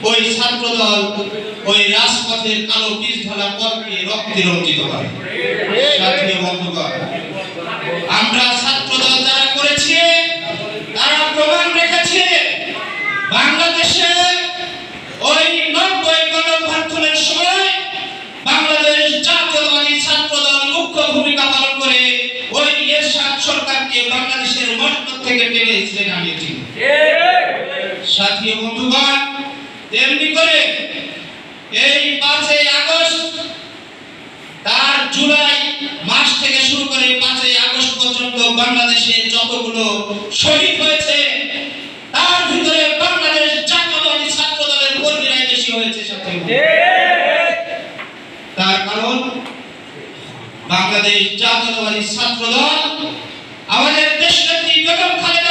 ওই ছাত্রদল ওই রাজপথের আলো বীজ ঢালা পথকে রক্তে রঞ্জিত করে। সাথী বন্ধুগণ, আমরা ছাত্রদল যারা করেছি তারা প্রমাণ রেখেছে বাংলাদেশে ওই 90 গণঅভ্যুত্থানের সময় বাংলাদেশ জাতীয়তাবাদী ছাত্রদল মুখ্য ভূমিকা পালন করে ওই এরশাদ সরকারকে বাংলাদেশের মসনদ থেকে টেনে হিঁচড়ে নামিয়েছিল। সাথী বন্ধুগণ, তেমনি করে এই 5ই আগস্ট তার জুলাই মাস থেকে শুরু করে 5ই আগস্ট পর্যন্ত বাংলাদেশে যতগুলো শহীদ হয়েছে তার ভিতরে বাংলাদেশ জাতীয়তাবাদী ছাত্রদলের কর্মীরাই বেশি হয়েছে। সাথে তার কারণ বাংলাদেশ জাতীয়তাবাদী ছাত্রদল আমাদের দেশনেত্রী বেগম খালেদা